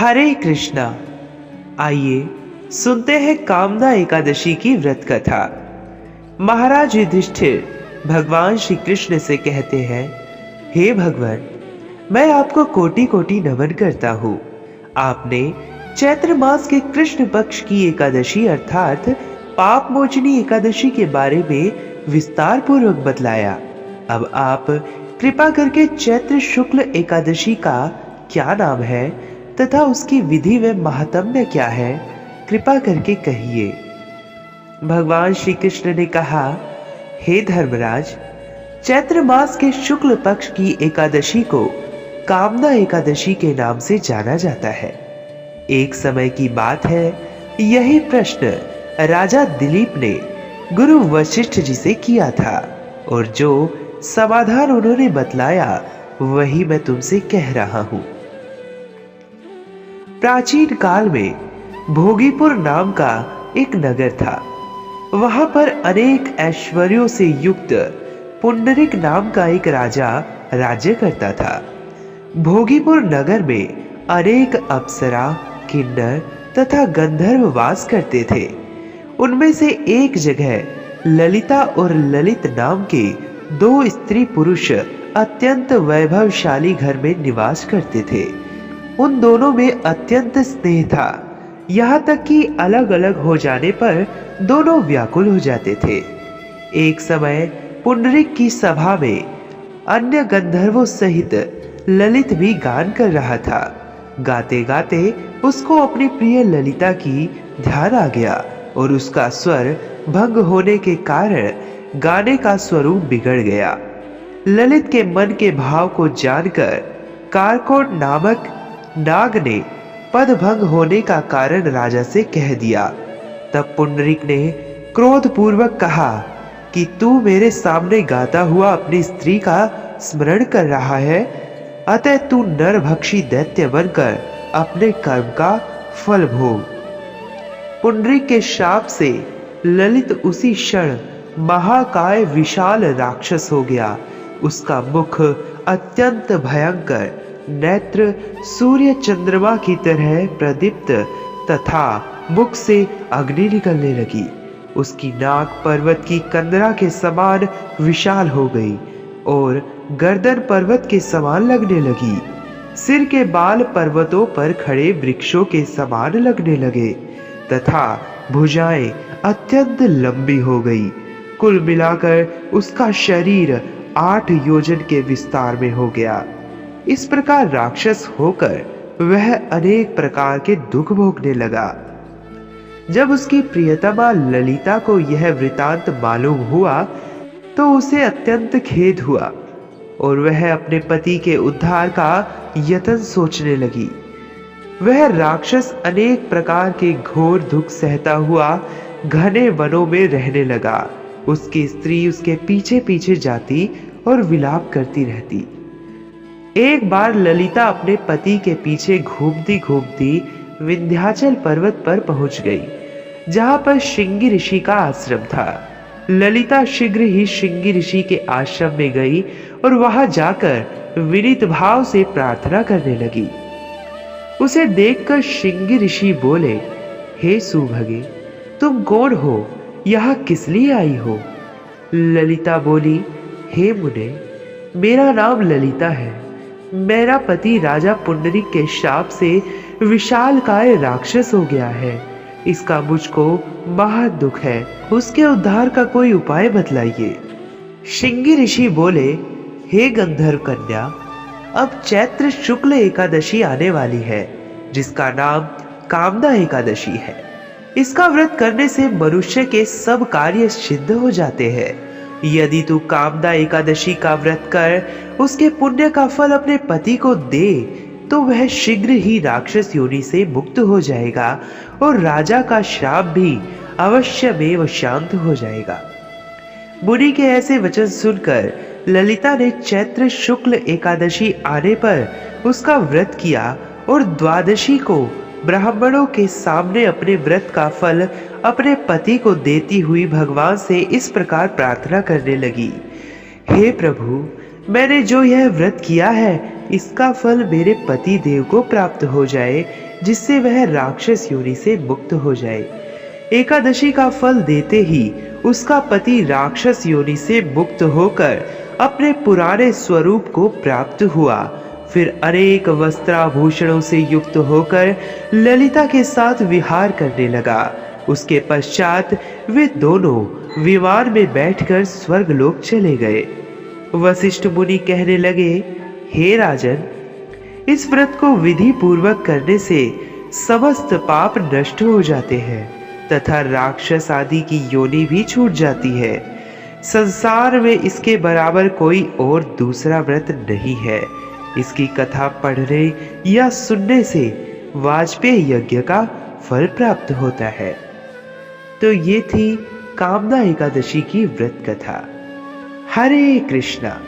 हरे कृष्णा। आइए सुनते हैं कामदा एकादशी की व्रत कथा। महाराज युधिष्ठिर भगवान श्री कृष्ण से कहते हैं, हे भगवान, मैं आपको कोटि कोटि नमन करता हूँ। आपने चैत्र मास के कृष्ण पक्ष की एकादशी अर्थात पाप मोचनी एकादशी के बारे में विस्तार पूर्वक बतलाया। अब आप कृपा करके चैत्र शुक्ल एकादशी का क्या नाम है तथा उसकी विधि व महात्म्य क्या है, कृपा करके कहिए। भगवान श्री कृष्ण ने कहा, हे धर्मराज, चैत्र मास के शुक्ल पक्ष की एकादशी को कामदा एकादशी के नाम से जाना जाता है। एक समय की बात है, यही प्रश्न राजा दिलीप ने गुरु वशिष्ठ जी से किया था और जो समाधान उन्होंने बतलाया वही मैं तुमसे कह रहा हूं। प्राचीन काल में भोगीपुर नाम का एक नगर था। वहां पर अनेक ऐश्वर्यों से युक्त पुंडरीक नाम का एक राजा राज्य करता था। भोगीपुर नगर में अनेक अप्सरा, किन्नर तथा गंधर्व वास करते थे। उनमें से एक जगह ललिता और ललित नाम के दो स्त्री पुरुष अत्यंत वैभवशाली घर में निवास करते थे। उन दोनों में अत्यंत स्नेह था, यहाँ तक कि अलग अलग हो जाने पर दोनों व्याकुल हो जाते थे। एक समय पुंडरीक की सभा में अन्य गंधर्वों सहित ललित भी गान कर रहा था। गाते गाते उसको अपनी प्रिय ललिता की ध्यान आ गया और उसका स्वर भंग होने के कारण गाने का स्वरूप बिगड़ गया। ललित के मन के भाव को जानकर कारकोट नामक नाग ने पद भंग होने का कारण राजा से कह दिया। तब पुंडरीक ने क्रोध पूर्वक कहा कि तू मेरे सामने गाता हुआ अपनी स्त्री का स्मरण कर रहा है, अतः तू नरभक्षी दैत्य बनकर अपने कर्म का फल भोग। पुंडरीक के शाप से ललित उसी क्षण महाकाय विशाल राक्षस हो गया। उसका मुख अत्यंत भयंकर, नेत्र सूर्य चंद्रमा की तरह प्रदीप्त तथा मुख से अग्नि निकलने लगी। उसकी नाक पर्वत की कंदरा के समान विशाल हो गई और गर्दन पर्वत के समान लगने लगी। सिर के बाल पर्वतों पर खड़े वृक्षों के समान लगने लगे तथा भुजाएं अत्यंत लंबी हो गई। कुल मिलाकर उसका शरीर 8 योजन के विस्तार में हो गया। इस प्रकार राक्षस होकर वह अनेक प्रकार के दुख भोगने लगा। जब उसकी प्रियतमा ललिता को यह वृतांत मालूम हुआ तो उसे अत्यंत खेद हुआ और वह अपने पति के उद्धार का यत्न सोचने लगी। वह राक्षस अनेक प्रकार के घोर दुख सहता हुआ घने वनों में रहने लगा। उसकी स्त्री उसके पीछे पीछे जाती और विलाप करती रहती। एक बार ललिता अपने पति के पीछे घूमती घूमती विंध्याचल पर्वत पर पहुंच गई, जहां पर श्रृंगी ऋषि का आश्रम था। ललिता शीघ्र ही श्रृंगी ऋषि के आश्रम में गई और वहां जाकर विनीत भाव से प्रार्थना करने लगी। उसे देखकर श्रृंगी ऋषि बोले, हे सुभगे, तुम कौन हो? यहाँ किस लिए आई हो? ललिता बोली, हे मुने, मेरा नाम ललिता है। मेरा पति राजा पुंडरीक के शाप से विशालकाय राक्षस हो गया है। इसका मुझको महा दुख है। उसके उद्धार का कोई उपाय बतलाइए। श्रृंगी ऋषि बोले, हे गंधर्व कन्या, अब चैत्र शुक्ल एकादशी आने वाली है, जिसका नाम कामदा एकादशी है। इसका व्रत करने से मनुष्य के सब कार्य सिद्ध हो जाते हैं। यदि तू कामदा एकादशी का व्रत कर उसके पुण्य का फल अपने पति को दे तो वह शीघ्र ही राक्षस योनि से मुक्त हो जाएगा और राजा का श्राप भी अवश्यमेव शांत हो जाएगा। मुनि के ऐसे वचन सुनकर ललिता ने चैत्र शुक्ल एकादशी आने पर उसका व्रत किया और द्वादशी को ब्राह्मणों के सामने अपने व्रत का फल अपने पति को देती हुई भगवान से इस प्रकार प्रार्थना करने लगी, हे प्रभु, मैंने जो यह व्रत किया है इसका फल मेरे पति देव को प्राप्त हो जाए, जिससे वह राक्षस योनि से मुक्त हो जाए। एकादशी का फल देते ही उसका पति राक्षस योनि से मुक्त होकर अपने पुराने स्वरूप को प्राप्त हुआ। फिर अनेक वस्त्राभूषणों से युक्त होकर ललिता के साथ विहार करने लगा। उसके पश्चात वे दोनों विमान में बैठकर स्वर्गलोक चले गए। वशिष्ठ मुनि कहने लगे, हे राजन, इस व्रत को विधि पूर्वक करने से समस्त पाप नष्ट हो जाते हैं तथा राक्षस आदि की योनि भी छूट जाती है। संसार में इसके बराबर कोई और दूसरा व्रत नहीं है। इसकी कथा पढ़ने या सुनने से वाजपेयी यज्ञ का फल प्राप्त होता है। तो ये थी कामना एकादशी की व्रत कथा। हरे कृष्णा।